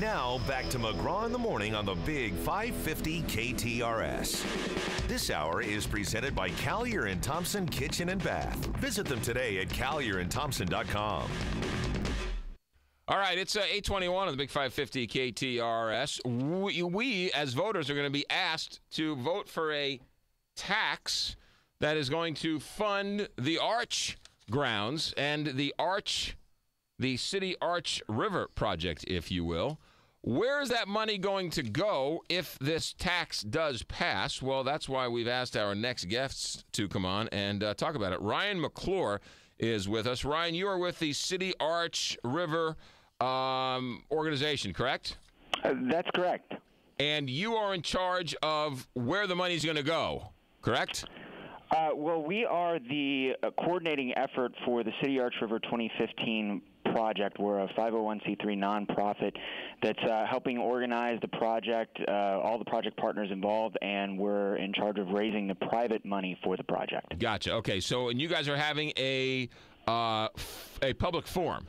Now, back to McGraw in the Morning on the Big 550 KTRS. This hour is presented by Collier & Thompson Kitchen and Bath. Visit them today at collierandthompson.com. All right, it's 8:21 on the Big 550 KTRS. We, as voters, are going to be asked to vote for a tax that is going to fund the Arch grounds and the City Arch River project, if you will. Where is that money going to go if this tax does pass? Well, that's why we've asked our next guests to come on and talk about it. Ryan McClure is with us. Ryan, you are with the City Arch River organization, correct? That's correct. And you are in charge of where the money's going to go, correct? Well, we are the coordinating effort for the City Arch River 2015 project. We're a 501c3 nonprofit that's helping organize the project, all the project partners involved, and we're in charge of raising the private money for the project. Gotcha. Okay, so and you guys are having a public forum.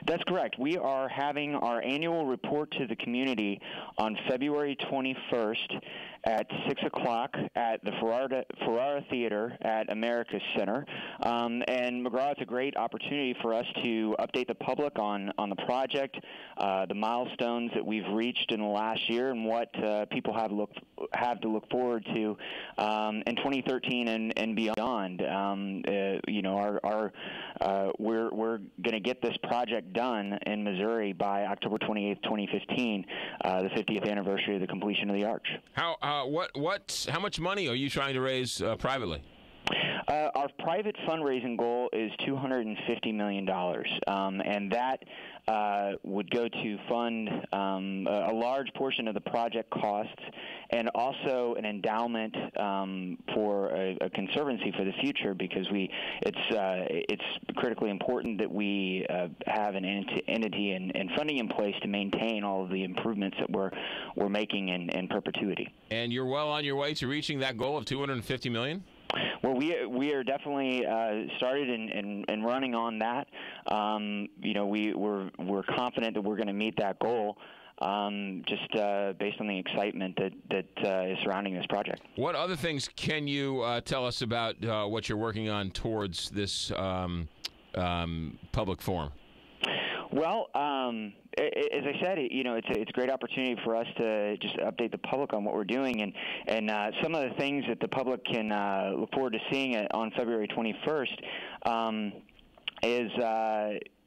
That's correct. We are having our annual report to the community on February 21st at 6 o'clock at the Ferrara Theater at America Center. And McGraw, it's a great opportunity for us to update the public on the project, the milestones that we've reached in the last year, and what people have to look forward to in 2013 and beyond. We're going to get this project done in Missouri by October 28th, 2015, the 50th anniversary of the completion of the Arch. How much money are you trying to raise privately? Our private fundraising goal is $250 million, and that would go to fund a large portion of the project costs and also an endowment for a conservancy for the future, because it's critically important that we have an entity and funding in place to maintain all of the improvements that we're making in perpetuity. And you're well on your way to reaching that goal of $250 million? Well, we are definitely started and running on that. We're confident that we're going to meet that goal, just based on the excitement that is surrounding this project. What other things can you tell us about what you're working on towards this public forum? Well, as I said, it's a great opportunity for us to just update the public on what we're doing, and some of the things that the public can look forward to seeing on February 21st is.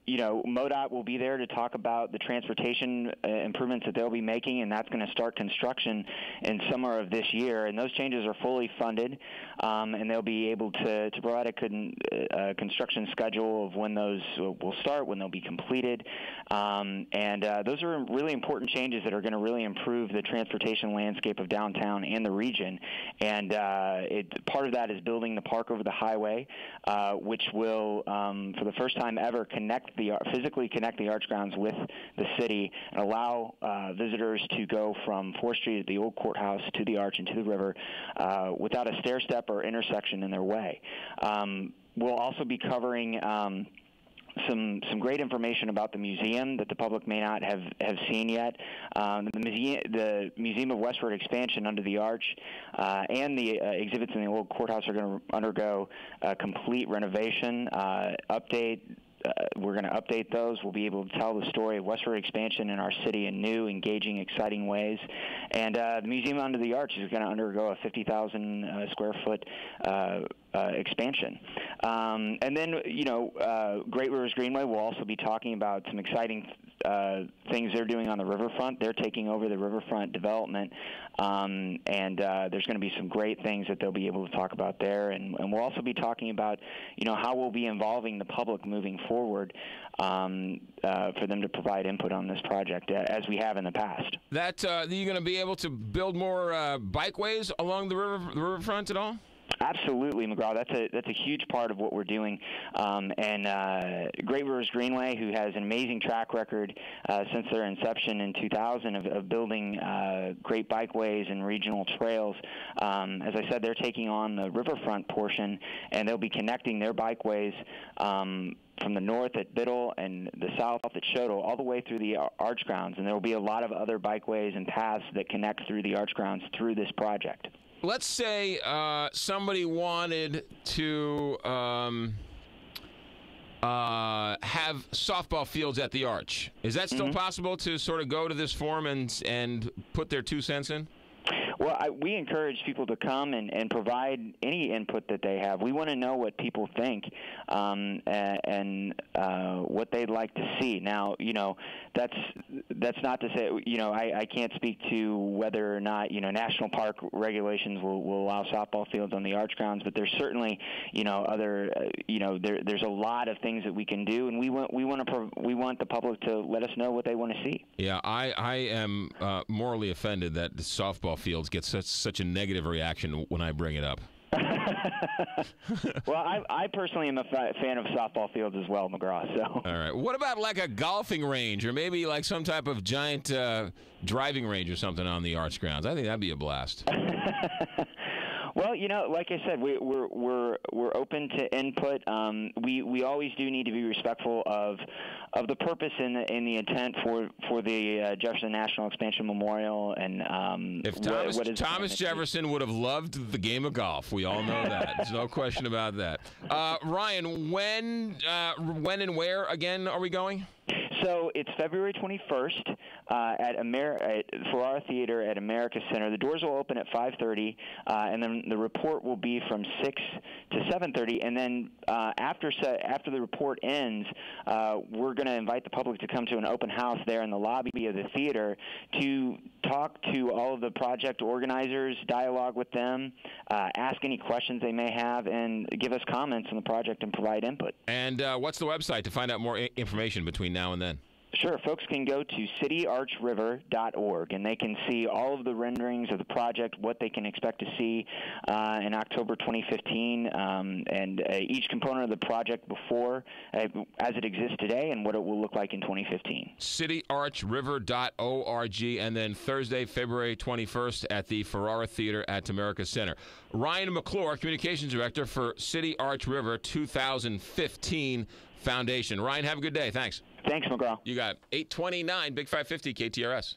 MoDOT will be there to talk about the transportation improvements that they'll be making, and that's going to start construction in summer of this year. And those changes are fully funded, and they'll be able to provide a construction schedule of when those will start, when they'll be completed. Those are really important changes that are going to really improve the transportation landscape of downtown and the region. And part of that is building the park over the highway, which will, for the first time ever, physically connect the Arch grounds with the city and allow visitors to go from 4th Street at the old courthouse to the Arch and to the river without a stair step or intersection in their way. We'll also be covering some great information about the museum that the public may not have seen yet. The Museum of Westward Expansion under the Arch and the exhibits in the old courthouse are going to undergo a complete renovation, update. We're going to update those. We'll be able to tell the story of westward expansion in our city in new, engaging, exciting ways. And the Museum Under the Arch is going to undergo a 50,000 square foot expansion. And then, Great Rivers Greenway will also be talking about some exciting things they're doing on the riverfront. They're taking over the riverfront development, and there's going to be some great things that they'll be able to talk about there. And we'll also be talking about, how we'll be involving the public moving forward for them to provide input on this project, as we have in the past. That you're going to be able to build more bikeways along the riverfront at all? Absolutely, McGraw. That's a huge part of what we're doing. Great Rivers Greenway, who has an amazing track record since their inception in 2000 of building great bikeways and regional trails. As I said, they're taking on the riverfront portion, and they'll be connecting their bikeways from the north at Biddle and the south at Chodel, all the way through the Arch Grounds. And there will be a lot of other bikeways and paths that connect through the Arch Grounds through this project. Let's say somebody wanted to have softball fields at the Arch. Is that still possible to sort of go to this forum and put their 2 cents in? Well, we encourage people to come and provide any input that they have. We want to know what people think and what they'd like to see. Now, that's not to say, I can't speak to whether or not, national park regulations will allow softball fields on the Arch Grounds, but there's certainly, other, there's a lot of things that we can do, and we want the public to let us know what they want to see. Yeah, I am morally offended that the softball fields get such a negative reaction when I bring it up. Well, I personally am a fan of softball fields as well, McGraw. So. All right. What about like a golfing range, or maybe like some type of giant driving range or something on the Arch Grounds? I think that'd be a blast. Well, like I said, we're open to input. We always do need to be respectful of the purpose and the intent for the Jefferson National Expansion Memorial. And if Thomas Jefferson would have loved the game of golf, we all know that. There's no question about that. Ryan, when and where again are we going? So it's February 21st at Ferrara Theater at America Center. The doors will open at 5:30, and then the report will be from 6 to 7:30. And then after the report ends, we're going to invite the public to come to an open house there in the lobby of the theater to talk to all of the project organizers, dialogue with them, ask any questions they may have, and give us comments on the project and provide input. And what's the website to find out more information between now and then? Sure. Folks can go to cityarchriver.org, and they can see all of the renderings of the project, what they can expect to see in October 2015, and each component of the project before, as it exists today, and what it will look like in 2015. cityarchriver.org, and then Thursday, February 21st at the Ferrara Theater at America Center. Ryan McClure, Communications Director for City Arch River 2015 Foundation. Ryan, have a good day. Thanks. Thanks, McGraw. You got it. 829, Big 550, KTRS.